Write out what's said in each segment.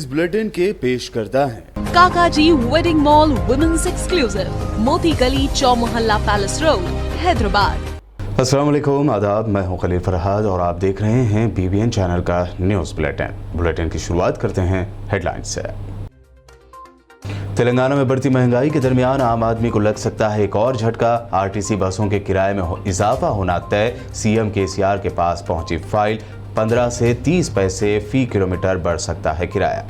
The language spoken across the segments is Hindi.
न्यूज बुलेटिन के पेश करता है काकाजी वेडिंग मॉल वुमेन्स एक्सक्लूसिव, मोती गली, चौमोहल्ला पैलेस रोड, हैदराबाद। अस्सलाम वालेकुम, आदाब। मैं हूं खलील फरहाद और आप देख रहे हैं BBN चैनल का न्यूज़ बुलेटिन की शुरुआत करते हैं हेडलाइंस से। तेलंगाना में बढ़ती महंगाई के दरमियान आम आदमी को लग सकता है एक और झटका। RTC बसों के किराए में इजाफा होना तय। CM KCR के पास पहुंची फाइल। 15 से 30 पैसे फी किलोमीटर बढ़ सकता है किराया।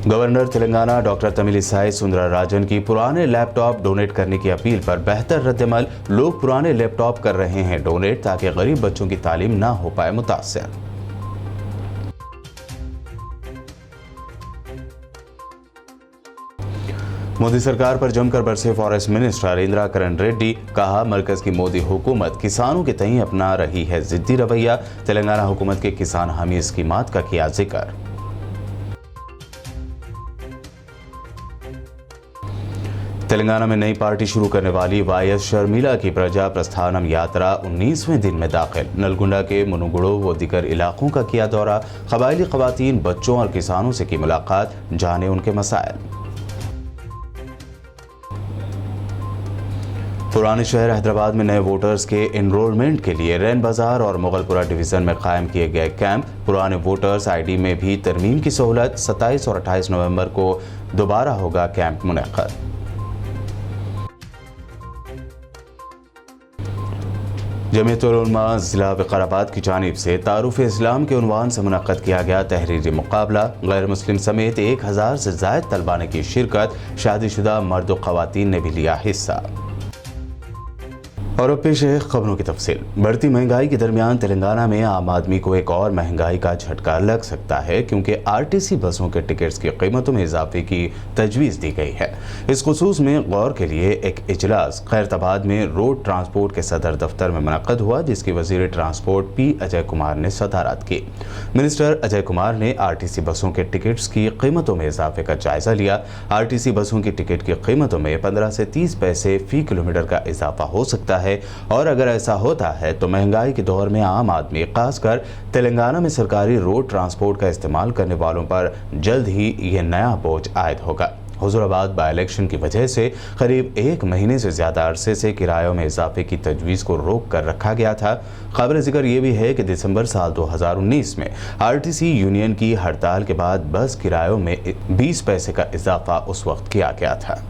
गवर्नर तेलंगाना डॉक्टर तमिलिसाई सुंदरराजन की पुराने लैपटॉप डोनेट करने की अपील पर बेहतर रद्दमल। लोग पुराने लैपटॉप कर रहे हैं डोनेट ताकि गरीब बच्चों की तालीम ना हो पाए मुतासिर। मोदी सरकार पर जमकर बरसे फॉरेस्ट मिनिस्टर इंदिरा करण रेड्डी। कहा, मरकज की मोदी हुकूमत किसानों के तई अपना रही है जिद्दी रवैया। तेलंगाना हुकूमत के किसान हामी स्कीमात का किया जिक्र। तेलंगाना में नई पार्टी शुरू करने वाली YS शर्मिला की प्रजा प्रस्थानम यात्रा 19वें दिन में दाखिल। नलगुंडा के मुनुगुड़ो व दीगर इलाकों का किया दौरा। कबायली खवातीन, बच्चों और किसानों से की मुलाकात, जाने उनके मसाइल। पुराने शहर हैदराबाद में नए वोटर्स के एनरोलमेंट के लिए रैन बाजार और मुगलपुरा डिवीजन में कायम किए गए कैंप। पुराने वोटर्स ID में भी तरमीम की सहूलत। 27 और 28 नवंबर को दोबारा होगा कैंप मुनक्कद। जमीयतुल उलमा जिला विकाराबाद की जानिब से तारुफ इस्लाम के उन्वान से मुनक्कद किया गया तहरीरी मुकाबला। गैर मुस्लिम समेत 1000 से जायद तलबा ने की शिरकत। शादीशुदा मर्द व खवातीन ने भी लिया हिस्सा। और अब पेश है खबरों की तफसील। बढ़ती महंगाई के दरमियान तेलंगाना में आम आदमी को एक और महंगाई का झटका लग सकता है, क्योंकि RTC बसों के टिकट्स की कीमतों में इजाफे की तजवीज़ दी गई है। इस खुसूस में गौर के लिए एक इजलास खैरताबाद में रोड ट्रांसपोर्ट के सदर दफ्तर में मुनक्कद हुआ, जिसकी वजीर ट्रांसपोर्ट P अजय कुमार ने सदारत की। मिनिस्टर अजय कुमार ने RTC बसों के टिकट्स की कीमतों में इजाफे का जायजा लिया। RTC बसों की टिकट की कीमतों में 15 से 30 पैसे फी किलोमीटर का इजाफा हो सकता है, और अगर ऐसा होता है तो महंगाई के दौर में आम आदमी, खासकर तेलंगाना में सरकारी रोड ट्रांसपोर्ट का इस्तेमाल करने वालों पर जल्द ही ये नया बोझ आयद होगा। हुजूराबाद बाई इलेक्शन की वजह से करीब 1 महीने से ज्यादा अरसे से किरायों में इजाफे की तजवीज़ को रोक कर रखा गया था। खबर जिक्र ये भी है कि दिसंबर साल 2019 में RTC यूनियन की हड़ताल के बाद बस किरायों में 20 पैसे का इजाफा उस वक्त किया गया था।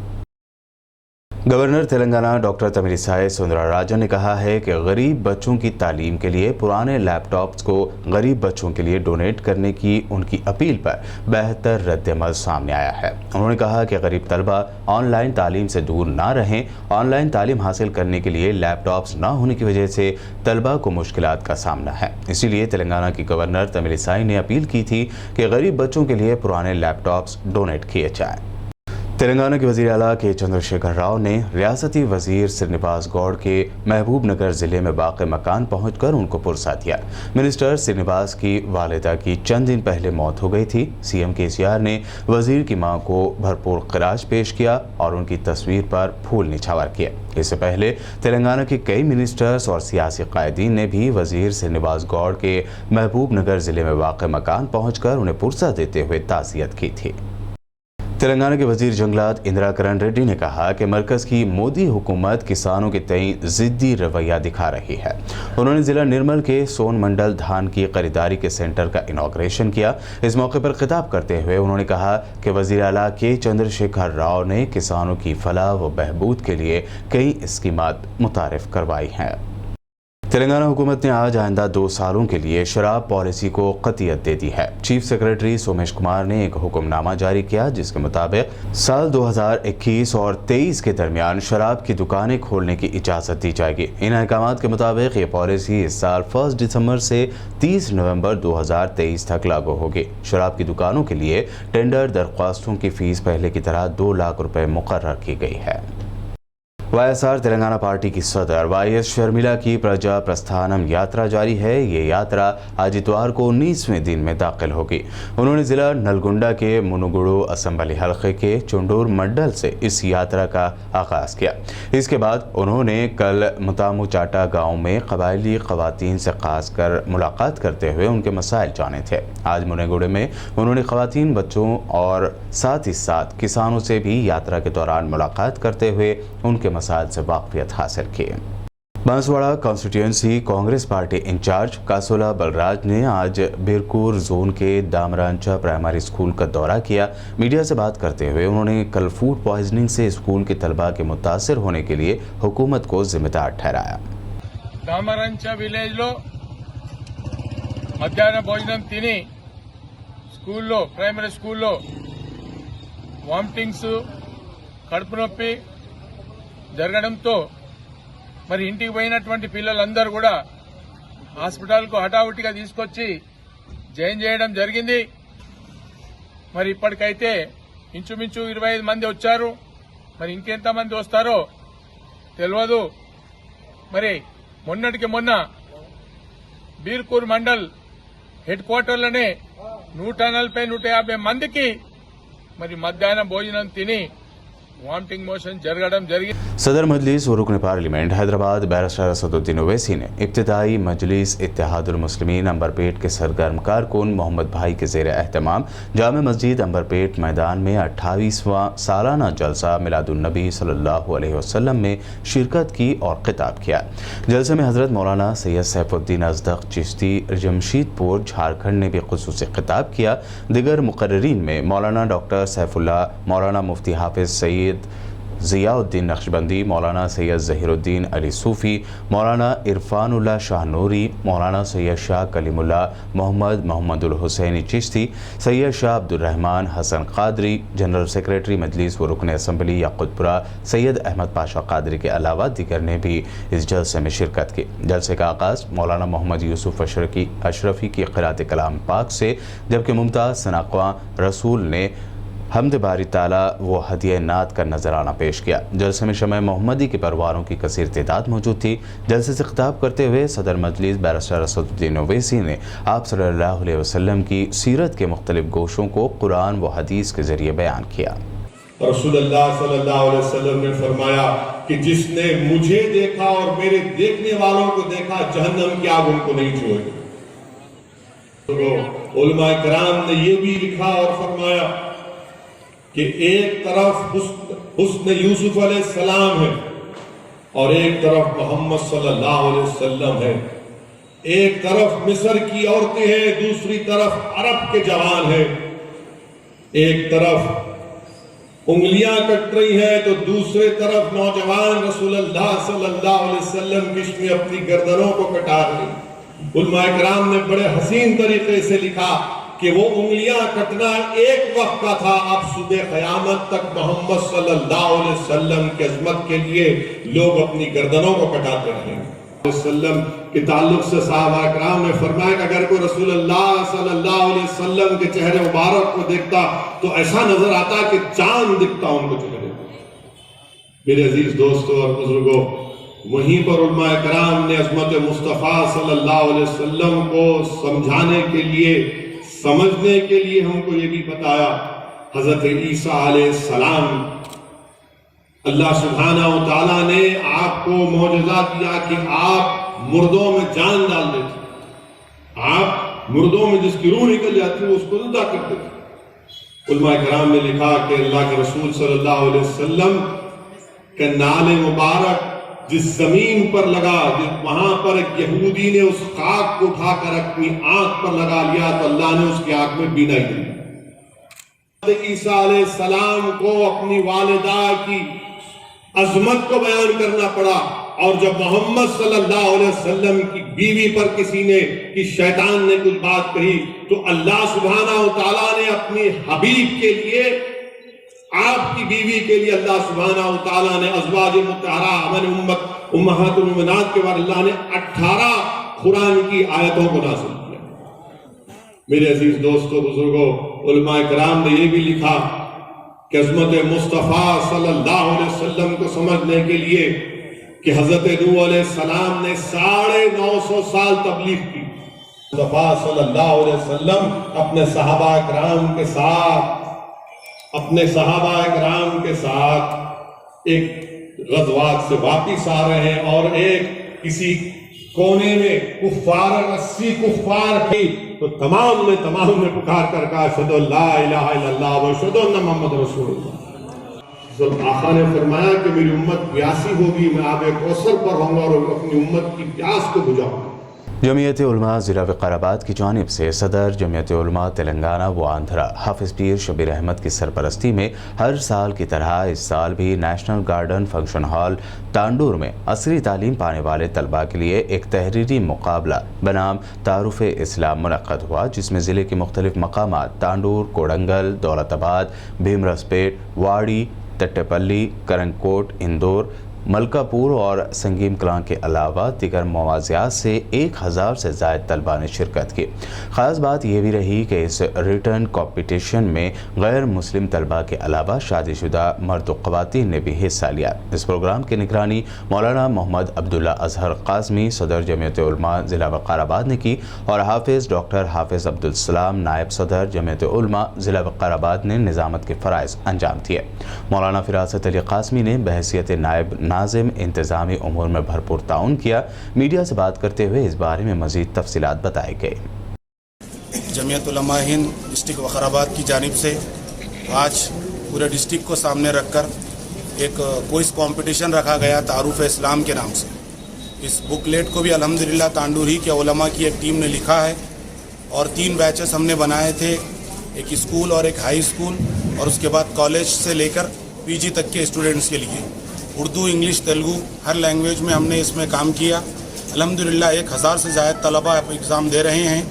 गवर्नर तेलंगाना डॉक्टर तमिलिसाई सुंदरराजन ने कहा है कि गरीब बच्चों की तालीम के लिए पुराने लैपटॉप्स को गरीब बच्चों के लिए डोनेट करने की उनकी अपील पर बेहतर रद्दमल सामने आया है। उन्होंने कहा कि गरीब तलबा ऑनलाइन तालीम से दूर ना रहें। ऑनलाइन तालीम हासिल करने के लिए लैपटॉप्स ना होने की वजह से तलबा को मुश्किलात का सामना है। इसीलिए तेलंगाना की गवर्नर तमिलिसाई ने अपील की थी कि गरीब बच्चों के लिए पुराने लैपटॉप्स डोनेट किए जाएँ। तेलंगाना के वज़ीर आला के चंद्रशेखर राव ने रियासती वज़ीर श्रीनिवास गौड़ के महबूब नगर ज़िले में वाक़े मकान पहुंचकर उनको पुरसा दिया। मिनिस्टर श्रीनिवास की वालिदा की चंद दिन पहले मौत हो गई थी। CM KCR ने वज़ीर की मां को भरपूर ख़िराज पेश किया और उनकी तस्वीर पर फूल निछावर किया। इससे पहले तेलंगाना के कई मिनिस्टर्स और सियासी कायदीन ने भी वज़ीर श्रीनिवास गौड़ के महबूब नगर ज़िले में वाक़े मकान पहुँचकर उन्हें पुरसा देते हुए ताज़ियत की थी। तेलंगाना के वजीर जंगलात इंदिरा करण रेड्डी ने कहा कि मरकज की मोदी हुकूमत किसानों के तई जिद्दी रवैया दिखा रही है। उन्होंने जिला निर्मल के सोन मंडल धान की खरीदारी के सेंटर का इनॉग्रेशन किया। इस मौके पर खिताब करते हुए उन्होंने कहा कि वजीर आला के चंद्रशेखर राव ने किसानों की फलाह व बहबूद के लिए कई स्कीमात मुतारिफ करवाई हैं। तेलंगाना हुकूमत ने आज आइंदा 2 सालों के लिए शराब पॉलिसी को कतियत दे दी है। चीफ सेक्रेटरी सोमेश कुमार ने एक हुक्मनामा जारी किया, जिसके मुताबिक साल 2021 और 23 के दरमियान शराब की दुकानें खोलने की इजाज़त दी जाएगी। इन अहकामात के मुताबिक ये पॉलिसी इस साल 1 दिसंबर से 30 नवंबर 2023 तक लागू होगी। शराब की दुकानों के लिए टेंडर दरख्वास्तों की फीस पहले की तरह 2 लाख रुपए मुकर्रर की गई है। वाईएसआर तेलंगाना पार्टी की सदर वाईएस शर्मिला की प्रजा प्रस्थानम यात्रा जारी है। ये यात्रा आज इतवार को 19वें दिन में दाखिल होगी। उन्होंने जिला नलगुंडा के मुनुगुडु असम्बली हल्के के चुंडूर मंडल से इस यात्रा का आगाज किया। इसके बाद उन्होंने कल मुतामू चाटा गाँव में कबायली खवातीन से खासकर मुलाकात करते हुए उनके मसाइल जाने थे। आज मुनुगुडु में उन्होंने खवातीन, बच्चों और साथ ही साथ किसानों से भी यात्रा के दौरान मुलाकात करते हुए उनके मसाइल से वाकफियत हासिल की। Banswara constituency Congress party incharge Kasola Balraj ने आज बिरकूर जोन के दामरांचा प्राइमरी स्कूल का दौरा किया। मीडिया से बात करते हुए उन्होंने कल फूड पॉइजनिंग से स्कूल के तलबा के मुतासिर होने के लिए हुकूमत को जिम्मेदार ठहराया। దామరంచ విలేజ్ లో మధ్యాహ్న భోజనం తిని స్కూల్లో ప్రైమరీ స్కూల్లో వామిటింగ్స్ కడుపు నొప్పి జరగడంతో మరి ఇంటికి పోయినటువంటి పిల్లలందరూ కూడా హాస్పిటల్కు హఠావుటిగా తీసుకొచ్చి జాయిన్ చేయడం జరిగింది। మరి ఇప్పటికైతే ఇంచుమించు 25 మంది వచ్చారు। మరి ఇంకెంత మంది వస్తారో తెలియదు। మరి మొన్నటికి మొన్న బీర్కూర్ మండల్ హెడ్ క్వార్టర్లోనే 140-150 మందికి మరి మధ్యాహ్నం భోజనం తిని वामिटिंग मोशन जरगड़म जरिए। सदर मजलिस व रुकन पार्लियामेंट हैदराबाद बैरिस्टर असदुद्दीन ओवैसी ने इब्तिदाई मजलिस इत्तेहादुल मुस्लिमीन अंबरपेट के सरगर्म कारकुन मोहम्मद भाई के ज़ेर एहतमाम जामे मस्जिद अंबरपेट मैदान में 28वां सालाना जलसा मिलादुन्नबी सल्लल्लाहु अलैहि वसल्लम में शिरकत की और खिताब किया। जलसे में हज़रत मौलाना सैयद सैफुद्दीन अज़दक चिश्ती जमशीदपुर झारखंड ने भी खुसूसी खिताब किया। दिगर मुकर्रिरीन में मौलाना डॉक्टर सैफुल्लाह, मौलाना मुफ्ती हाफिज सईद ज़ियाउद्दीन नक्शबंदी, मौलाना सैयद ज़हीरुद्दीन अली सूफ़ी, मौलाना इरफानुल्लाह शाहनूरी, मौलाना सैयद शाह कलीमुल्लाह मोहम्मदुल हुसैनी चिश्ती, सैयद शाह अब्दुर्रहमान हसन कादरी, जनरल सेक्रेटरी मजलिस व रुकन असम्बली याकुतपुरा सैयद अहमद पाशा कादरी के अलावा दिगर ने भी इस जलसे में शिरकत की। जलसे का आगाज़ मौलाना मोहम्मद यूसुफ अशरफी की क़िरात कलाम पाक से, जबकि मुमताज़ सनाक़वा रसूल ने हमद बारी ताला वो हदिया नात का नजराना पेश किया। जलसे में शमए मोहम्मदी के परवारों की कसीर तादाद मौजूद थी। जलसे से खिताब करते हुए सदर मजलिस बैरिस्टर असदुद्दीन ओवैसी ने आप सल्लल्लाहु अलैहि वसल्लम की सीरत के मुख्तलिफ गोशों को कुरान व हदीस के जरिए बयान किया। रसूलुल्लाह सल्लल्लाहु अलैहि वसल्लम ने फरमाया कि जिसने मुझे देखा और मेरे देखने वालों को देखा, जहन्नम की आग उनको नहीं छुएगी। तो उलमा किराम ने ये भी लिखा और फरमाया कि एक तरफ हुस्न यूसुफ अलैहिस्सलाम है और एक तरफ मोहम्मद सल्लल्लाहु अलैहि वसल्लम है। एक तरफ मिस्र की औरतें हैं, दूसरी तरफ अरब के जवान हैं। एक तरफ उंगलियां कट रही हैं तो दूसरे तरफ नौजवान रसूलुल्लाह सल्लल्लाहु अलैहि वसल्लम किस्में अपनी गर्दनों को कटा रही। उलमा किराम ने बड़े हसीन तरीके से लिखा कि वो उंगलियां कटना एक वक्त का था, अब सुबह क़यामत तक मोहम्मद सल्लल्लाहु अलैहि वसल्लम की अज़मत के लिए लोग अपनी गर्दनों को कटाते रहेंगे। वसल्लम के ताल्लुक से साहबा किराम ने फरमाया कि अगर कोई रसूलुल्लाह सल्लल्लाहु अलैहि वसल्लम के चेहरे मुबारक को देखता तो ऐसा नजर आता कि चांद दिखता उनको चेहरे। मेरे अजीज दोस्तों और बुजुर्गों, वहीं पर उलमा किराम ने अज़मत मुस्तफ़ा सल्लल्लाहु अलैहि वसल्लम को समझाने के लिए, समझने के लिए हमको ये भी बताया, हजरत ईसा अलैहिस्सलाम, अल्लाह सुब्हानहू व तआला ने आपको मौजज़ा दिया कि आप मुर्दों में जान डाल देते, आप मुर्दों में जिसकी रूह निकल जाती है उसको जिंदा कर देते। उलमा किराम ने लिखा कि अल्लाह के रसूल सल्लल्लाहु अलैहि वसल्लम के नाले मुबारक जिस जमीन पर लगा, वहां पर एक यहूदी ने उस खाक को उठाकर अपनी आंख पर लगा लिया तो अल्लाह ने उसकी आंख में बीनाई दी। ईसा अलैहिस्सलाम को अपनी वालिदा की अजमत को बयान करना पड़ा, और जब मोहम्मद सल्लल्लाहु अलैहि वसल्लम की बीवी पर किसी ने कि शैतान ने कुछ बात कही तो अल्लाह सुब्हानहू व तआला ने अपनी हबीब के लिए, आपकी बीवी के लिए अल्लाह सुब्हानहू व तआला ने अज़वाज मुतहरा अमन उम्मत उम्महातुल मोमिनात के बाद अल्लाह ने 18 कुरान की आयतों को नाज़िल किया। मेरे अजीज दोस्तों बुजुर्गों, उलमा किराम ने यह भी लिखा कि अज़मत मुस्तफ़ा सल्लल्लाहु अलैहि वसल्लम को समझने के लिए कि हजरत नूह अलैहिस्सलाम ने 950 साल तबलीग की। मुस्तफ़ा सल्लल्लाहु अलैहि वसल्लम अपने सहाबा कराम के साथ एक गज़वात से वापिस आ रहे हैं और एक किसी कोने में कुफ्फार 80 कुफ्फार थी, तो तमाम ने पुकार कर कहा अशहदु अल्ला इलाहा इल्लल्लाह व अशहदु अन्ना मुहम्मद रसूलुल्लाह। आका ने फरमाया कि मेरी उम्मत प्यासी होगी, मैं आबे कौसर पर होऊंगा और अपनी उम्मत की प्यास को बुझाऊंगा। जमीयत उलमा ज़िला विकाराबाद की जानिब से सदर जमीयत उलमा तेलंगाना व आंध्रा हाफिज पीर शबीर अहमद की सरपरस्ती में हर साल की तरह इस साल भी national garden function hall Tandur में असरी तालीम पाने वाले तलबा के लिए एक तहरीरी मुकाबला बनाम तारुफ इस्लाम मुनक्कद हुआ, जिसमें ज़िले के मुख्तलिफ मकामात तांडूर, कोडंगल, दौलताबाद, भीमरसपेट, वाड़ी, तट्टेपल्ली, करंगकोट, इंदौर, मलकापुर और संगीम कलां के अलावा दीगर मवाज़ियात से 1000 से ज़ायद तलबा ने शिरकत की। ख़ास बात यह भी रही कि इस रिटर्न कॉम्पिटिशन में गैर मुस्लिम तलबा के अलावा शादीशुदा मर्द व ख़वातीन ने भी हिस्सा लिया। इस प्रोग्राम की निगरानी मौलाना मोहम्मद अब्दुल्ला अजहर काज़मी सदर जमीयत उलमा ज़िला वक़ाराबाद ने की और हाफिज़ डॉक्टर हाफिज़ अब्दुल सलाम नायब सदर जमीयत उलमा ज़िला वक़ाराबाद ने निज़ामत के फ़राइज़ अंजाम दिए। मौलाना फ़िरासत अली काज़मी ने बहैसियत नायब नाज़िम इंतज़ामी उमूर में भरपूर ताउन किया। मीडिया से बात करते हुए इस बारे में मज़ीद तफसीलात बताई गई। जमीयत उलमा हिंद डिस्ट्रिक्ट वक़ाराबाद की जानिब से आज पूरे डिस्ट्रिक्ट को सामने रखकर एक क्विज़ कंपटीशन रखा गया तारुफ इस्लाम के नाम से। इस बुकलेट को भी अल्हम्दुलिल्लाह तांडूरी के उलमा की एक टीम ने लिखा है और 3 बैचेस हमने बनाए थे, एक स्कूल और एक हाई स्कूल और उसके बाद कॉलेज से लेकर पीजी तक के स्टूडेंट्स के लिए। उर्दू, इंग्लिश, तेलुगु हर लैंग्वेज में हमने इसमें काम किया। अल्हम्दुलिल्लाह 1000 से ज़ायद तलबा एग्ज़ाम दे रहे हैं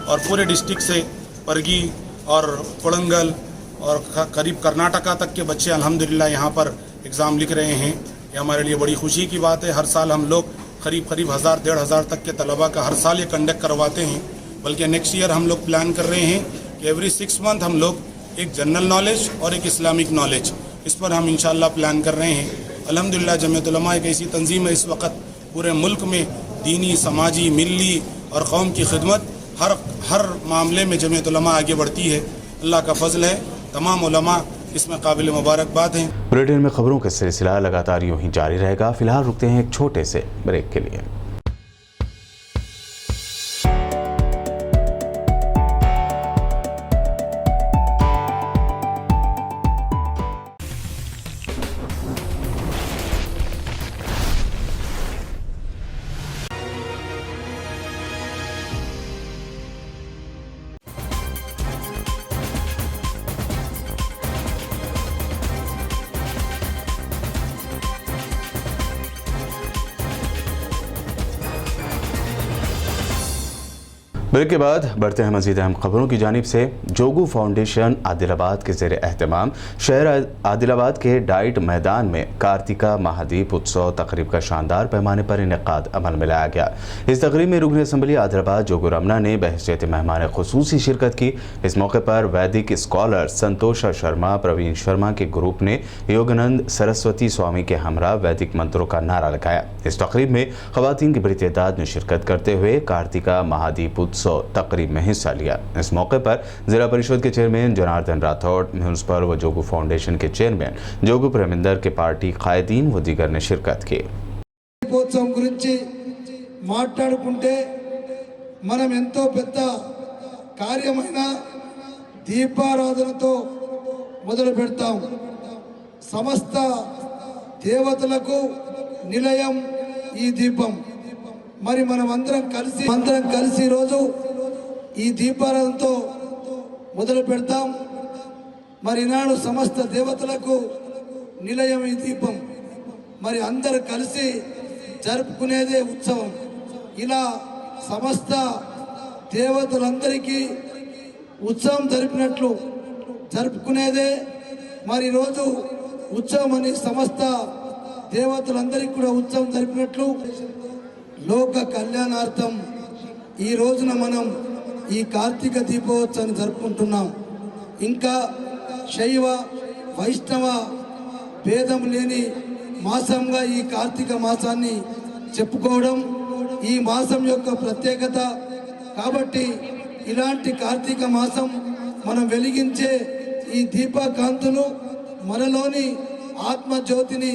और पूरे डिस्ट्रिक्ट से परगी और कोडंगल और करीब कर्नाटका तक के बच्चे अल्हम्दुलिल्लाह यहाँ पर एग्ज़ाम लिख रहे हैं। ये हमारे लिए बड़ी खुशी की बात है। हर साल हम लोग करीब 1000-1500 तक के तलबा का हर साल ये कंडक्ट करवाते हैं, बल्कि नेक्स्ट ईयर हम लोग प्लान कर रहे हैं कि एवरी 6 मंथ हम लोग एक जनरल नॉलेज और एक इस्लामिक नॉलेज, इस पर हम इंशाल्लाह प्लान कर रहे हैं। अल्हम्दुलिल्लाह जमीयत उलमा एक ऐसी तंजीम है इस वक्त पूरे मुल्क में दीनी, समाजी, मिल्ली और कौम की खिदमत हर मामले में जमीयत उलमा आगे बढ़ती है। अल्लाह का फजल है, तमाम उलमा इसमें काबिल मुबारकबाद हैं। बुलेटिन में खबरों का सिलसिला लगातार यूं ही जारी रहेगा। फिलहाल रुकते हैं एक छोटे से ब्रेक के लिए। ब्रेक के बाद बढ़ते हैं मज़ीद अहम खबरों की जानिब से। जोगू फाउंडेशन आदिलाबाद के ज़ेर एहतमाम शहर आदिलाबाद के डाइट मैदान में कार्तिका महादीप उत्सव तकरीब का शानदार पैमाने पर इनेकाद अमल में लाया गया। इस तकरीब में रुकन असम्बली आदिलाबाद जोगू रमना ने बहैसियत मेहमान खुसूसी शिरकत की। इस मौके पर वैदिक स्कॉलर संतोषा शर्मा, प्रवीण शर्मा के ग्रुप ने योगानंद सरस्वती स्वामी के हमरा वैदिक मंत्रों का नारा लगाया। इस तकरीब में ख़वातीन की बड़ी तादाद में शिरकत करते हुए कार्तिका महादीप उत्सव तकरीब में हिस्सा लिया। इस मौके पर जिला परिषद के चेयरमैन जनार्दन राठौड़, म्यूनिसिपल व जोगू फाउंडेशन के चेयरमैन जोगू प्रेमिंदर के पार्टी कायदीन व दीगर ने शिरकत की। దీపోత్సవం గురించి మాట్లాడుకుంటే మనం ఎంతో పెద్ద కార్యమైన దీపారాధనతో మొదలు పెడతాం। సమస్త దేవతలకు నిలయం ఈ దీపం। మరి మనం అందరం కలిసి రోజు ఈ దీపారాధనతో మొదలు పెడతాం। మరి నాడు సమస్త దేవతలకు నిలయం ఈ దీపం। మరి అందరూ కలిసి జరుపుకునేదే ఉత్సవం। ఇలా సమస్త దేవతలందరికీ ఉత్సవం జరుపుకునేదే మరి రోజు ఉత్సవం అని సమస్త దేవతలందరికీ కూడా ఉత్సవం జరిపినట్లు లోక కళ్యాణార్థం ఈ రోజున మనం ఈ కార్తీక దీపోత్సవాన్ని జరుపుకుంటున్నాం। ఇంకా శైవ వైష్ణవ భేదం లేని మాసంగా ఈ కార్తీక మాసాన్ని చెప్పుకోవడం ఈ మాసం యొక్క ప్రత్యేకత. కాబట్టి ఇలాంటి కార్తీక మాసం మనం వెలిగించే ఈ దీపకాంతులు మనలోని ఆత్మజ్యోతిని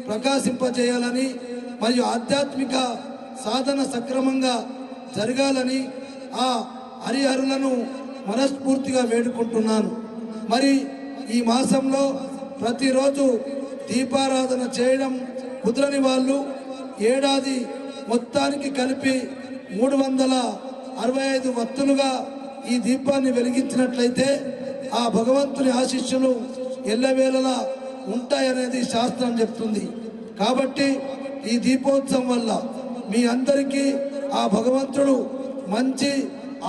ప్రకాశింపజేయాలని మరియు ఆధ్యాత్మిక సాధన సక్రమంగా జరగాలని ఆ హరిహరులను మనస్ఫూర్తిగా వేడుకుంటున్నాను. మరి ఈ మాసంలో ప్రతిరోజు దీపారాధన చేయడం కుదరని వాళ్ళు ఏడాది మొత్తానికి కలిపి 365 వత్తులుగా ఈ దీపాన్ని వెలిగించినట్లయితే ఆ భగవంతుని ఆశీస్సులు ఎల్లవేళలా ఉంటాయనేది శాస్త్రం చెప్తుంది. కాబట్టి ఈ దీపోత్సవం వల్ల మీ అందరికీ ఆ భగవంతుడు మంచి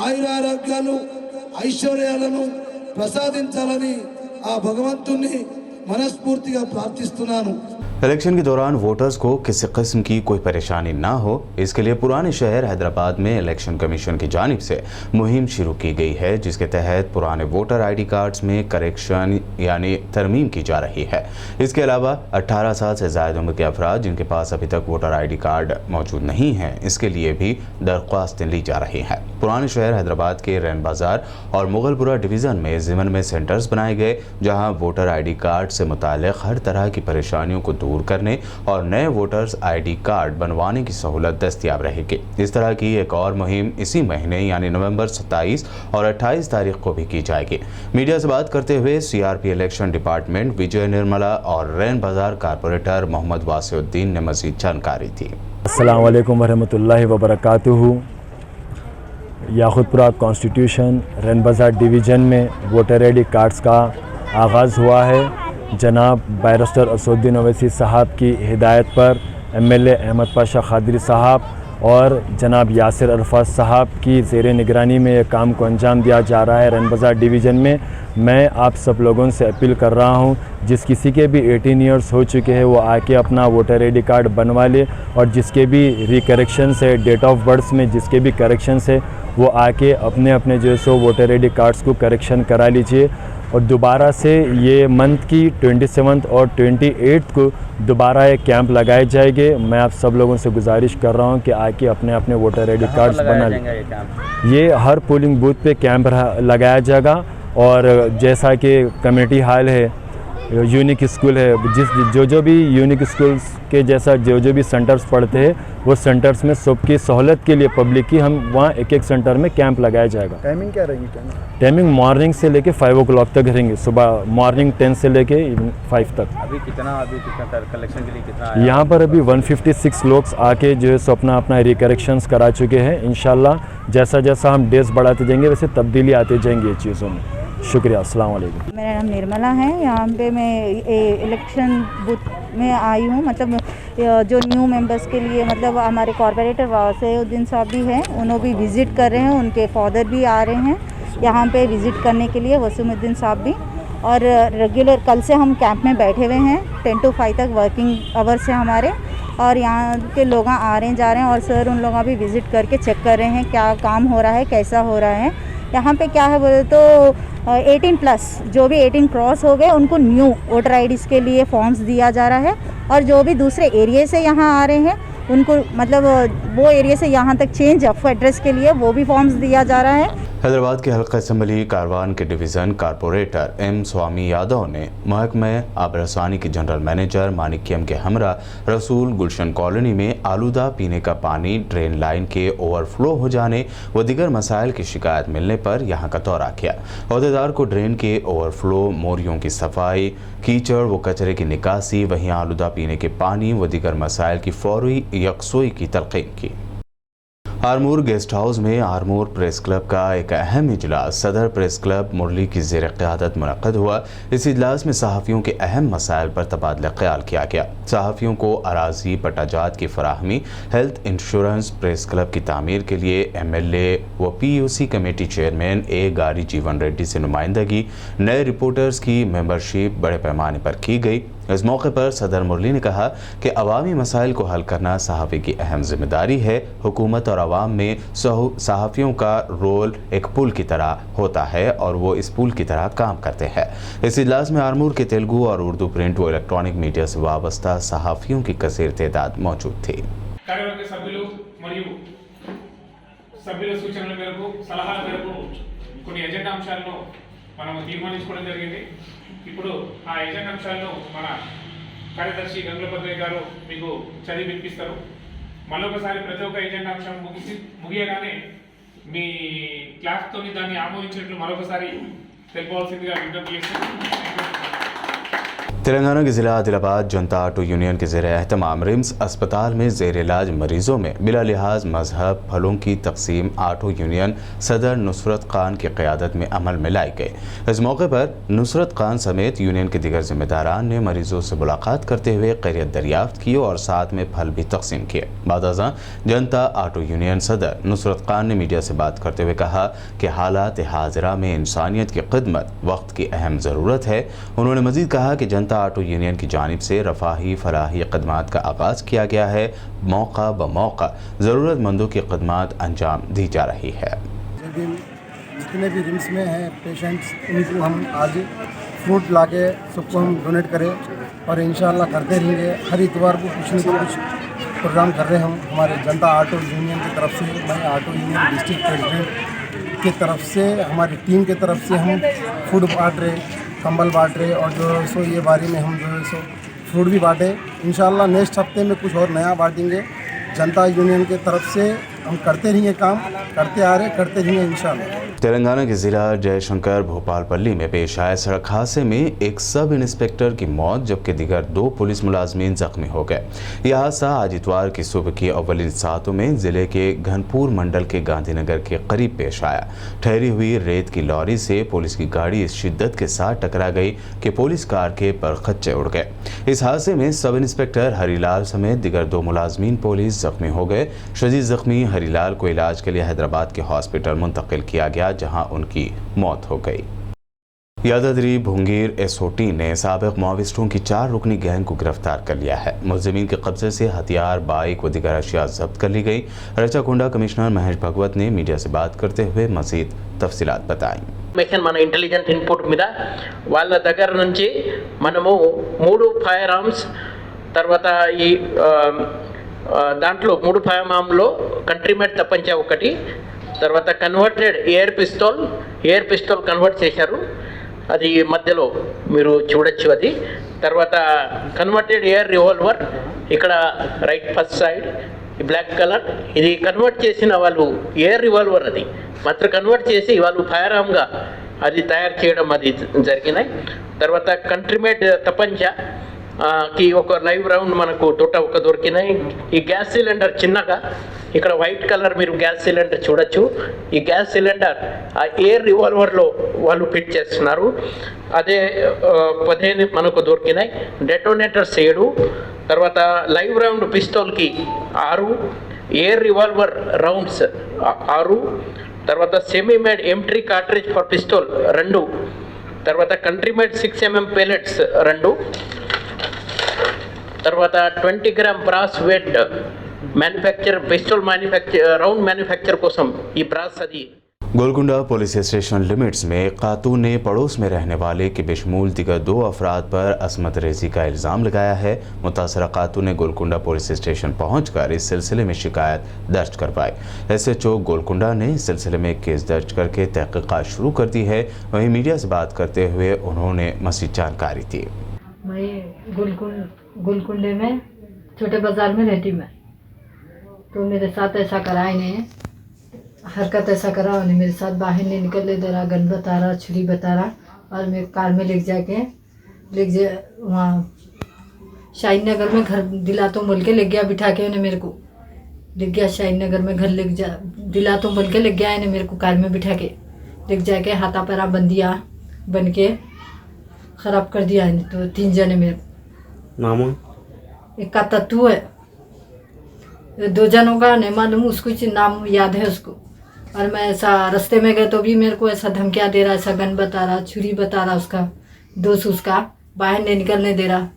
ఆయురారోగ్యాలు ఐశ్వర్యాలను ప్రసాదించాలని ఆ భగవంతుని మనస్ఫూర్తిగా ప్రార్థిస్తున్నాను. इलेक्शन के दौरान वोटर्स को किसी किस्म की कोई परेशानी ना हो, इसके लिए पुराने शहर हैदराबाद में इलेक्शन कमीशन की जानिब से मुहिम शुरू की गई है, जिसके तहत पुराने वोटर आईडी कार्ड्स में करेक्शन यानी तरमीम की जा रही है। इसके अलावा 18 साल से ज़ायद उम्र के अफराद जिनके पास अभी तक वोटर आईडी कार्ड मौजूद नहीं है, इसके लिए भी दरख्वास्तें ली जा रही हैं। पुराने शहर हैदराबाद के रैन बाज़ार और मुगलपुरा डिवीज़न में ज़िमन में सेंटर्स बनाए गए, जहाँ वोटर आईडी कार्ड से मुताल्लिक़ हर तरह की परेशानियों को दूर करने और नए वोटर्स आईडी कार्ड बनवाने की सहूलत दस्तयाब रहेगी। इस तरह की एक और मुहिम इसी महीने यानी नवंबर 27 और 28 तारीख को भी की जाएगी। मीडिया से बात करते हुए सीआरपी इलेक्शन डिपार्टमेंट विजय निर्मला और रैन बाजार कारपोरेटर मोहम्मद वासिउद्दीन ने मज़ीद जानकारी दी। अस्सलाम वालेकुम वरहमतुल्लाहि वबरकातुहू। याकुतपुरा कॉन्स्टिट्यूशन रैन बाजार डिवीज़न में वोटर आईडी कार्ड्स का आगाज़ हुआ है। जनाब बैरिस्टर असदुद्दीन ओवैसी साहब की हिदायत पर एमएलए अहमद पाशा खादरी साहब और जनाब यासिर अरफात साहब की ज़ेर निगरानी में ये काम को अंजाम दिया जा रहा है रैन बाजार डिवीज़न में। मैं आप सब लोगों से अपील कर रहा हूं, जिस किसी के भी 18 ईयर्स हो चुके हैं वो आके अपना वोटर आईडी कार्ड बनवा ले, और जिसके भी रिकरेक्शन है डेट ऑफ बर्थ में जिसके भी करेक्शन है वो आके अपने अपने जो है सो वोटर आईडी कार्ड्स को करेक्शन करा लीजिए। और दोबारा से ये मंथ की 27 और 28 को दोबारा एक कैंप लगाए जाएंगे। मैं आप सब लोगों से गुजारिश कर रहा हूँ कि आके अपने अपने वोटर आईडी कार्ड्स बना लें। ये हर पोलिंग बूथ पे कैंप लगाया जाएगा, और जैसा कि कम्युनिटी हॉल है, यूनिक स्कूल है, जो भी यूनिक स्कूल्स के जैसा जो भी सेंटर्स पढ़ते हैं वो सेंटर्स में सबकी सहूलत के लिए पब्लिक की हम वहाँ एक एक सेंटर में कैंप लगाया जाएगा। टाइमिंग क्या रहेगी? टाइमिंग मॉर्निंग से लेके 5 o'clock तक रहेंगे, सुबह मॉर्निंग 10 से लेके 5 तक। अभी कितना कलेक्शन के लिए कितना? यहाँ पर अभी 156 लोग आके जो है सो अपना रिकरेक्शंस करा चुके हैं। इंशाल्लाह जैसा जैसा हम डेज बढ़ाते जाएंगे वैसे तब्दीली आते जाएंगे ये चीज़ों में। शुक्रिया। अस्सलाम वालेकुम। मेरा नाम निर्मला है। यहाँ पे मैं इलेक्शन बूथ में आई हूँ, मतलब जो न्यू मेंबर्स के लिए, मतलब हमारे कॉर्पोरेटर वासिउद्दीन साहब भी हैं, उन्होंने भी विज़िट कर रहे हैं, उनके फादर भी आ रहे हैं यहाँ पे विज़िट करने के लिए, वासिउद्दीन साहब भी। और रेगुलर कल से हम कैंप में बैठे हुए हैं, 10 to 5 तक वर्किंग आवर्स है हमारे, और यहाँ के लोग आ रहे हैं जा रहे हैं, और सर उन लोगों भी विज़िट करके चेक कर रहे हैं क्या काम हो रहा है, कैसा हो रहा है। यहाँ पे क्या है बोले तो 18+ जो भी 18 क्रॉस हो गए उनको न्यू वोटर आईडीज़ के लिए फॉर्म्स दिया जा रहा है, और जो भी दूसरे एरिया से यहाँ आ रहे हैं उनको मतलब वो एरिया से यहाँ तक चेंज ऑफ एड्रेस के लिए वो भी फॉर्म्स दिया जा रहा है। हैदराबाद के हल्का असम्बली कारवान के डिवीज़न कारपोरेटर एम स्वामी यादव ने महकमे आबरसानी के जनरल मैनेजर मानिक्यम के हमरा रसूल गुलशन कॉलोनी में आलूदा पीने का पानी, ड्रेन लाइन के ओवरफ्लो हो जाने व दीगर मसाइल की शिकायत मिलने पर यहां का दौरा किया। अहदेदार को ड्रेन के ओवरफ्लो, मोरियों की सफाई, कीचड़ व कचरे की निकासी, वहीं आलूदा पीने के पानी व दीगर मसाइल की फौरी यकसोई की तलकीन की। आरमूर गेस्ट हाउस में आरमूर प्रेस क्लब का एक अहम इजलास सदर प्रेस क्लब मुरली की ज़ेर क़यादत मुनक़्क़द हुआ। इस इजलास में सहाफ़ियों के अहम मसाइल पर तबादला ख्याल किया गया। सहाफ़ियों को अराज़ी पट्टाजात की फराहमी, हेल्थ इंश्योरेंस, प्रेस क्लब की तामीर के लिए MLA व PUC कमेटी चेयरमैन ए गारी जीवन रेड्डी से नुमाइंदगी, नए रिपोर्टर्स की मेंबरशिप बड़े पैमाने पर की गई। इस मौके पर सदर मुरली ने कहा कि अवामी मसाइल को हल करना सहाफ़ी की अहम जिम्मेदारी है। हुकूमत और अवाम में सहाफ़ियों का रोल एक पुल की तरह होता है और वो इस पुल की तरह काम करते हैं। इस इजलास में आरमूर के तेलुगु और उर्दू प्रिंट व इलेक्ट्रॉनिक मीडिया से वाबस्ता सहाफ़ियों की कसीर तादाद मौजूद थी। కార్యవర్గ సభ్యులు మరియు సభ్యుల సూచనల మేరకు సలహాల మేరకు కొన్ని ఎజెండా అంశాలను మనం తీర్మానించుకోవడం జరిగింది. ఇప్పుడు ఆ ఎజెండా అంశాలను మన కార్యదర్శి గంగులపద్రయ్య గారు మీకు చదివి వినిపిస్తారు. మళ్ళొకసారి ప్రతి ఒక్క ఎజెండా అంశం ముగియగానే మీ క్లాస్తో దాన్ని ఆమోదించినట్లు మరొకసారి తెలుపవలసిందిగా విజ్ఞప్తి చేస్తున్నాను. तेलंगाना के ज़िला आदिलाबाद जनता ऑटो यूनियन के ज़ेर एहतमाम रिम्स अस्पताल में ज़ेर इलाज मरीज़ों में बिला लिहाज मजहब फलों की तकसीम ऑटो यूनियन सदर नुसरत खान की क़यादत में अमल में लाई गई। इस मौके पर नुसरत खान समेत यूनियन के दीगर ज़िम्मेदारान ने मरीज़ों से मुलाकात करते हुए खैरियत दरियाफ्त की और साथ में फल भी तकसीम किए। बादअज़ां जनता ऑटो यूनियन सदर नुसरत खान ने मीडिया से बात करते हुए कहा कि हालात हाजिरा में इंसानियत की खिदमत वक्त की अहम ज़रूरत है। उन्होंने मज़ीद कहा कि जनता ऑटो यूनियन की जानिब से रफाही फलाही खदमात का आगाज़ किया गया है। मौका ब मौका ज़रूरतमंदों की खदमात अंजाम दी जा रही है। जितने भी रिम्स में हैं पेशेंट्स उनको हम आज फ्रूट लाके सबको हम डोनेट करें और इंशाअल्लाह करते रहेंगे। हर इतवार को कुछ न कुछ प्रोग्राम कर रहे हैं हम हमारे जनता ऑटो यूनियन की तरफ से। मैं ऑटो यूनियन डिस्ट्रिक्ट प्रेसिडेंट की तरफ से हमारी टीम की तरफ से हम फूड बांट रहे, कंबल बांट रहे और जो है सो ये बारी में हम जो है सो फ्रूट भी बांटे। इंशाल्लाह नेक्स्ट हफ्ते में कुछ और नया बांटेंगे। जनता यूनियन की तरफ से हम करते रहेंगे, काम करते आ रहे, करते रहेंगे इंशाल्लाह। तेलंगाना के ज़िला जयशंकर भोपालपल्ली में पेश आए सड़क हादसे में एक सब इंस्पेक्टर की मौत जबकि दीगर 2 पुलिस मुलाजमीन जख्मी हो गए। यह हादसा आज इतवार की सुबह की अव्वलिन सातों में ज़िले के घनपुर मंडल के गांधीनगर के करीब पेश आया। ठहरी हुई रेत की लॉरी से पुलिस की गाड़ी इस शिद्दत के साथ टकरा गई कि पुलिस कार के परखच्चे उड़ गए। इस हादसे में सब इंस्पेक्टर हरीलाल समेत दीगर 2 मुलाजमीन पुलिस जख्मी हो गए। शदीद जख्मी हरीलाल को इलाज के लिए हैदराबाद के हॉस्पिटल मुंतकिल किया गया जहां उनकी मौत हो गई। यादाद्री भुंगीर एसओटी ने साबिक माओविस्टों की 4 रुकनी गैंग को गिरफ्तार कर लिया है। मुलजिमीन के कब्जे से हथियार, बाइक व दीगर अशिया जब्त कर ली गई। रचाकुंडा कमिश्नर महेश भगवत ने मीडिया से बात करते हुए मजीद तफसीलात बताई। మన ఇంటెలిజెంట్ ఇన్పుట్ మీద వాళ్ళ దగ్గర నుంచి మనము 3 ఫైర్ ఆర్మ్స్ తర్వాత ఈ దాంట్లో 3 ఫైర్ ఆర్మ్లో కంట్రీమేట్ తప్పంచా ఒకటి తర్వాత కన్వర్టెడ్ ఎయిర్ పిస్తోల్ కన్వర్ట్ చేశారు అది మధ్యలో మీరు చూడొచ్చు అది తర్వాత కన్వర్టెడ్ ఎయిర్ రివాల్వర్ ఇక్కడ right first side black colour ఇది కన్వర్ట్ చేసిన వాళ్ళు ఎయిర్ రివాల్వర్ అది మాత్రం కన్వర్ట్ చేసి వాళ్ళు ఫైర్ ఆర్మ్గా అది తయారు చేయడం అది జరిగినాయి తర్వాత కంట్రీమేట్ తపంచా కి ఒక లైవ్ రౌండ్ మనకు తోట ఒక దొరికినాయి ఈ గ్యాస్ సిలిండర్ చిన్నగా ఇక్కడ వైట్ కలర్ మీరు గ్యాస్ సిలిండర్ చూడొచ్చు ఈ గ్యాస్ సిలిండర్ ఆ ఎయిర్ రివాల్వర్లో వాళ్ళు ఫిట్ చేస్తున్నారు అదే 15 మనకు దొరికినాయి డెటోనేటర్స్ 7 తర్వాత లైవ్ రౌండ్ పిస్తోల్కి 6 ఎయిర్ రివాల్వర్ రౌండ్స్ 6 తర్వాత semi made entry cartridge for pistol 2 తర్వాత కంట్రీ మేడ్ 6mm పెలెట్స్ 2 తర్వాత 20 gram brass wet manufacture pistol manufacture round manufacture कोसम ये ब्रास सदी। गोलकुंडा पुलिस स्टेशन लिमिट्स में खातून ने पड़ोस में रहने वाले के बेशमूल दीगर 2 अफराद पर असमत रेजी का इल्ज़ाम लगाया है। मुतासरा खातून ने गोलकुंडा पुलिस स्टेशन पहुंचकर इस सिलसिले में शिकायत दर्ज करवाई। SHO गोलकुंडा ने इस सिलसिले में केस दर्ज करके तहकीकात शुरू कर दी है। वहीं मीडिया से बात करते हुए उन्होंने मज़ीद जानकारी दी। मैं गोलकुंडे में छोटे बाजार में रहती मैं तो मेरे साथ ऐसा करा इन्हें हरकत ऐसा करा उन्हें मेरे साथ बाहर नहीं निकलने दे रहा, गन बता रहा, छुरी बता रहा और मैं कार में ले जा वहाँ शाहीन नगर में घर दिला तो बोल के ले गया बिठा के उन्हें मेरे को ले गया शाहीन नगर में घर ले जा दिला तो बोल के ले गया इन्हें मेरे को कार में बिठा के ले जाके हाथा पैरा बंदिया बन के ख़राब कर दिया इन्हें। तो 3 जने मेरे नाम एक का तत्व है 2 जनों का नहीं मालूम उसको नाम याद है उसको और मैं ऐसा रास्ते में गए तो भी मेरे को ऐसा धमकियाँ दे रहा, ऐसा गन बता रहा, छुरी बता रहा, उसका दोस्त उसका बाहर नहीं निकलने दे रहा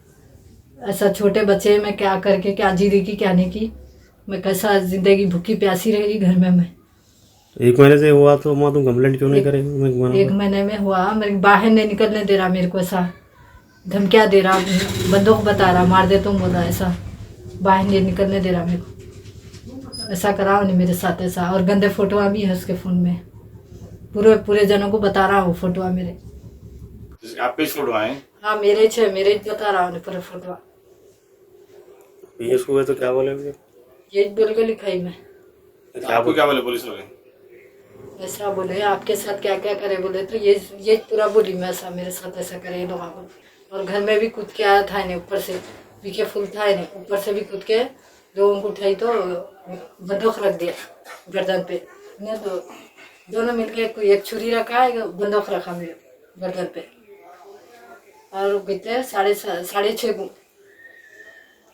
ऐसा छोटे बच्चे मैं क्या करके क्या जिंदगी क्या नहीं की, मैं कैसा ज़िंदगी भूखी प्यासी रहेगी घर में। मैं 1 महीने से हुआ तो माँ तुम कंप्लेंट क्यों नहीं करेंगे? 1 महीने में हुआ, मेरे बाहर नहीं निकलने दे रहा, मेरे को ऐसा धमकियाँ दे रहा, बंदूक बता रहा, मार दे तुम बोल रहा, ऐसा बाहर नहीं निकलने दे रहा मेरे को, ऐसा करा नहीं मेरे साथ ऐसा। और गंदे फोटोआ भी है उसके फ़ोन में, पूरे जनों को बता रहा हूँ फोटोआ मेरे। आप पे फोटो आए? हाँ मेरे बता रहा हूँ पूरे फोटोआ। पीएस हुए तो क्या बोले? ये बोल के लिखाई मैं। आपको क्या बोले पुलिस वाले? ऐसा बोले आपके साथ क्या क्या करे बोले, तो ये पूरा बोली मैं, ऐसा मेरे साथ ऐसा करे ये लोग। और घर में भी कूद के आया था इन्हें, ऊपर से पीके फुल था इन्हें, ऊपर से भी कूद के लोगों को उठाई तो बंदूक रख दिया गर्दन पे। इन्हें तो दोनों मिलके एक छुरी रखा है, बंदूक रखा मेरे गर्दन पे। और कितने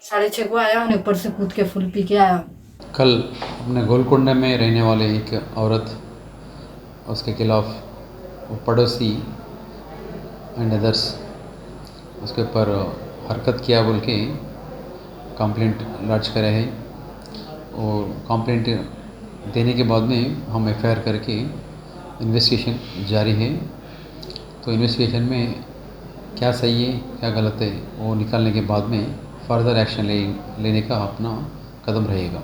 6:30 को आया, उन्हें ऊपर से कूद के फुल पी के आया। कल अपने गोलकुंडे में रहने वाले एक औरत, उसके खिलाफ पड़ोसी एंड अदर्स उसके ऊपर हरकत किया बोल के कंप्लेंट लॉन्च करे है, और कंप्लेंट देने के बाद में हम एफआईआर करके इन्वेस्टिगेशन जारी है। तो इन्वेस्टिगेशन में क्या सही है क्या गलत है वो निकालने के बाद में फर्दर एक्शन लेने का अपना कदम रहेगा।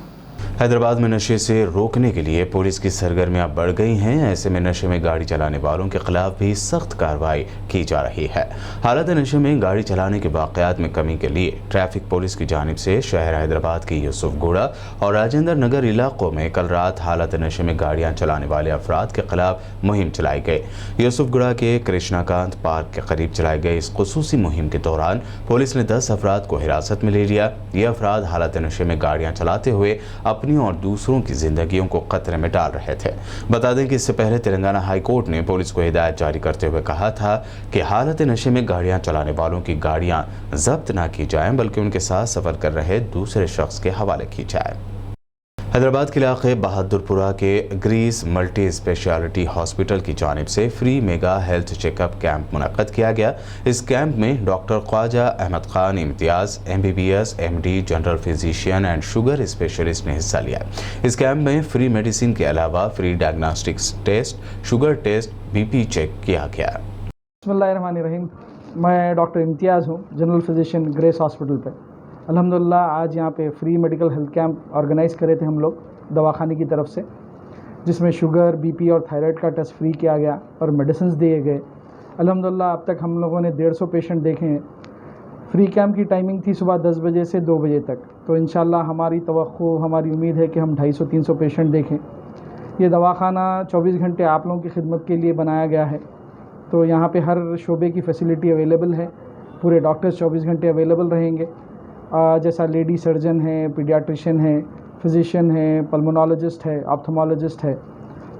हैदराबाद में नशे से रोकने के लिए पुलिस की सरगर्मियां बढ़ गई हैं। ऐसे में नशे में गाड़ी चलाने वालों के खिलाफ भी सख्त कार्रवाई की जा रही है। हालत नशे में गाड़ी चलाने के वाक़यात में कमी के लिए ट्रैफिक पुलिस की जानिब से शहर हैदराबाद के यूसुफगुड़ा और राजेंद्र नगर इलाकों में कल रात हालत नशे में गाड़ियां चलाने वाले अफराद के खिलाफ मुहिम चलाई गई। यूसुफगुड़ा के कृष्णाकांत पार्क के करीब चलाई गई इस खुसूसी मुहिम के दौरान पुलिस ने 10 अफराद को हिरासत में ले लिया। ये अफराद हालत नशे में गाड़ियाँ चलाते हुए अपनी और दूसरों की जिंदगियों को खतरे में डाल रहे थे। बता दें कि इससे पहले तेलंगाना हाई कोर्ट ने पुलिस को हिदायत जारी करते हुए कहा था कि हालत नशे में गाड़ियां चलाने वालों की गाड़ियां जब्त ना की जाएं, बल्कि उनके साथ सफर कर रहे दूसरे शख्स के हवाले की जाए। हैदराबाद के इलाके बहादुरपुरा के ग्रीस मल्टी स्पेशलिटी हॉस्पिटल की जानिब से free mega health checkup camp मुनक्कद किया गया। इस कैंप में doctor Khwaja Ahmed Khan Imtiaz MBBS MD general physician and sugar specialist ने हिस्सा लिया। इस कैंप में फ्री मेडिसिन के अलावा free diagnostics test, sugar test, BP check किया गया। बिस्मिल्लाहिर्रहमानिर्रहीम। मैं डॉक्टर इम्तियाज़ हूँ, जनरल फिजिशियन ग्रेस हॉस्पिटल पे। अल्हम्दुलिल्लाह आज यहाँ पे free medical health camp organise करे थे हम लोग दवाखाने की तरफ से, जिसमें शुगर, BP और थायराइड का टेस्ट फ्री किया गया और मेडिसिन दिए गए। अल्हम्दुलिल्लाह अब तक हम लोगों ने 150 पेशेंट देखे हैं। फ्री कैंप की टाइमिंग थी सुबह 10 बजे से 2 बजे तक, तो इंशाल्लाह हमारी उम्मीद है कि हम 250-300 पेशेंट देखें। ये दवाखाना 24 घंटे आप लोगों की खिदमत के लिए बनाया गया है, तो यहाँ पे हर शोबे की फैसिलिटी अवेलेबल है। पूरे डॉक्टर्स 24 घंटे अवेलेबल रहेंगे, जैसा लेडी सर्जन है, पीडियाट्रिशियन है, फिजिशियन है, पल्मोनोलॉजिस्ट है, ऑप्थेमोलॉजिस्ट है।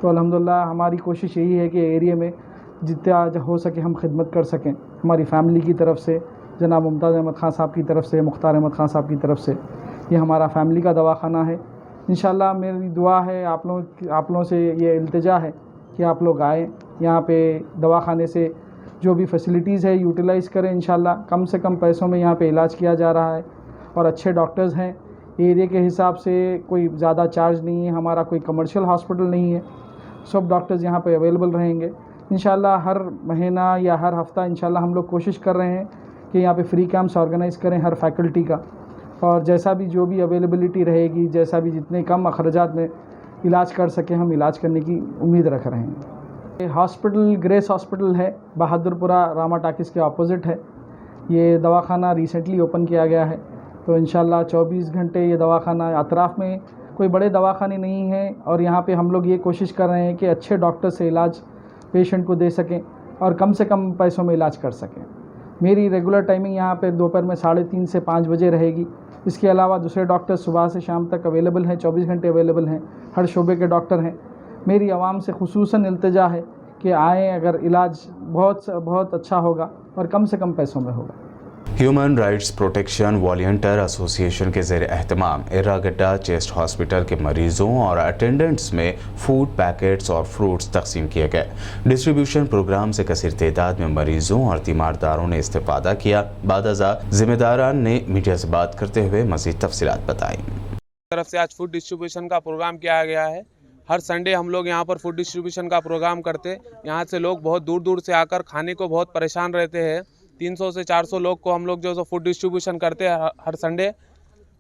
तो अल्हम्दुलिल्लाह हमारी कोशिश यही है कि एरिया में जितना हो सके हम खिदमत कर सकें। हमारी फैमिली की तरफ से, जनाब मुमताज़ अहमद ख़ान साहब की तरफ से, मुख्तार अहमद ख़ान साहब की तरफ से, ये हमारा फैमिली का दवाखाना है। इंशाल्लाह मेरी दुआ है, आप लोगों से ये इल्तिजा है कि आप लोग आएँ, यहाँ पे दवाखाने से जो भी फैसिलिटीज़ है यूटिलाइज़ करें। इंशाल्लाह कम से कम पैसों में यहाँ पे इलाज किया जा रहा है और अच्छे डॉक्टर्स हैं। एरिया के हिसाब से कोई ज़्यादा चार्ज नहीं है, हमारा कोई कमर्शियल हॉस्पिटल नहीं है, सब डॉक्टर्स यहाँ पे अवेलेबल रहेंगे। इंशाल्लाह हर महीना या हर हफ़्ता इंशाल्लाह हम लोग कोशिश कर रहे हैं कि यहाँ पे फ्री कैंप्स ऑर्गेनाइज़ करें हर फैकल्टी का, और जैसा भी जो भी अवेलेबिलिटी रहेगी, जैसा भी जितने कम अखराजात में इलाज कर सकें हम इलाज करने की उम्मीद रख रहे हैं। हॉस्पिटल ग्रेस हॉस्पिटल है, बहादुरपुरा रामा टाकिस के ऑपोजिट है। ये दवाखाना रिसेंटली ओपन किया गया है, तो इंशाल्लाह 24 घंटे ये दवाखाना, अतराफ़ में कोई बड़े दवाखाने नहीं हैं, और यहाँ पे हम लोग ये कोशिश कर रहे हैं कि अच्छे डॉक्टर से इलाज पेशेंट को दे सकें और कम से कम पैसों में इलाज कर सकें। मेरी रेगुलर टाइमिंग यहाँ पे दोपहर में 3:30 से 5 बजे रहेगी। इसके अलावा दूसरे डॉक्टर सुबह से शाम तक अवेलेबल हैं, 24 घंटे अवेलेबल हैं, हर शोबे के डॉक्टर हैं। मेरी आवाम से खुसूसन इल्तिजा है कि आएँ, अगर इलाज बहुत अच्छा होगा और कम से कम पैसों में होगा। Human rights protection volunteer association के ज़ेर एहतमाम एर्रागड्डा चेस्ट हॉस्पिटल के मरीजों और अटेंडेंट्स में फूड पैकेट्स और फ्रूट्स तकसीम किए गए। डिस्ट्रीब्यूशन प्रोग्राम से कसीर तादाद में मरीजों और तीमारदारों ने इस्तेफादा किया। बादअज़ा जिम्मेदारान ने मीडिया से बात करते हुए मज़ीद तफसीलात बताई। तरफ से आज फूड डिस्ट्रीब्यूशन का प्रोग्राम किया गया है। हर संडे हम लोग यहाँ पर फूड डिस्ट्रीब्यूशन का प्रोग्राम करते। यहाँ से लोग बहुत दूर दूर से आकर खाने को बहुत परेशान रहते हैं। 300 से 400 लोग को हम लोग जो है फूड डिस्ट्रीब्यूशन करते हैं हर संडे।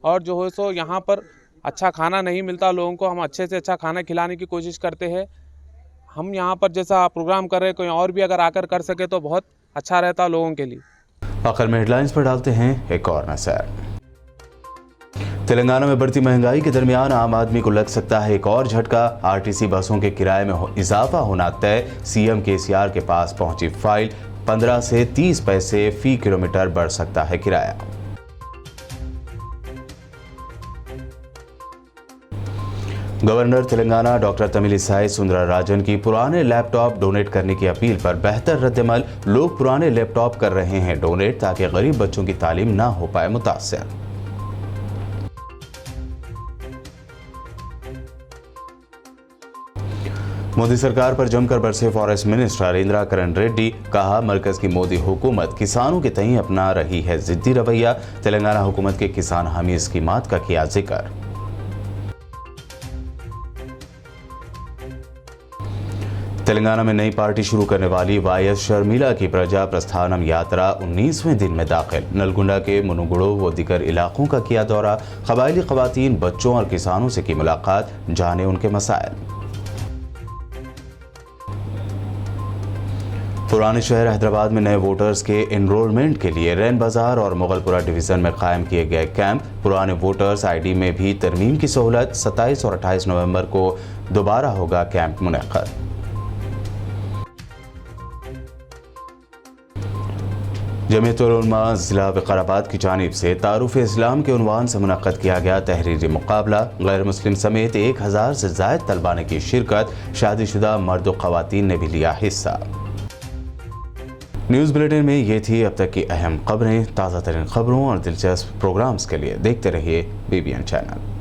और जो है सो यहाँ पर अच्छा खाना नहीं मिलता लोगों को, हम अच्छे से अच्छा खाना खिलाने की कोशिश करते हैं। हम यहाँ पर जैसा प्रोग्राम कर रहे हैं, कोई और भी अगर आकर कर सके तो बहुत अच्छा रहता लोगों के लिए। आखिर में हेडलाइंस पर डालते हैं एक और नजर। तेलंगाना में बढ़ती महंगाई के दरमियान आम आदमी को लग सकता है एक और झटका। आरटीसी बसों के किराए में इजाफा होना तय। सीएम केसीआर के पास पहुंची फाइल। 15 से 30 पैसे फी किलोमीटर बढ़ सकता है किराया। गवर्नर तेलंगाना डॉक्टर तमिलिसाई सुंदरराजन की पुराने लैपटॉप डोनेट करने की अपील पर बेहतर रद्दमल। लोग पुराने लैपटॉप कर रहे हैं डोनेट ताकि गरीब बच्चों की तालीम ना हो पाए मुतासर। मोदी सरकार पर जमकर बरसे फॉरेस्ट मिनिस्टर इंदिरा करण रेड्डी। कहा, मरकज की मोदी हुकूमत किसानों के तई अपना रही है जिद्दी रवैया। तेलंगाना हुकूमत के किसान हामी स्कीमात का किया जिक्र। तेलंगाना में नई पार्टी शुरू करने वाली वाईएस शर्मिला की प्रजा प्रस्थानम यात्रा 19वें दिन में दाखिल। नलगुंडा के मुनुगुड़ो व दीगर इलाकों का किया दौरा। कबायली खवातीन, बच्चों और किसानों से की मुलाकात, जाने उनके मसाइल। पुराने शहर हैदराबाद में नए वोटर्स के एनरोलमेंट के लिए रैन बाजार और मुगलपुरा डिवीजन में कायम किए गए कैंप। पुराने वोटर्स आईडी में भी तरमीम की सहूलत। 27 और 28 नवंबर को दोबारा होगा कैंप मुनक्कद। जमीयतुल उलमा जिला विकाराबाद की जानिब से तारुफ इस्लाम के उन्वान से मुनक्कद किया गया तहरीरी मुकाबला। गैर मुस्लिम समेत 1000 से ज़ायद तलबा ने की शिरकत। शादीशुदा मर्द व ख़वातीन ने भी लिया हिस्सा। न्यूज़ बुलेटिन में ये थी अब तक की अहम खबरें। ताज़ा तरीन खबरों और दिलचस्प प्रोग्राम्स के लिए देखते रहिए BBN चैनल।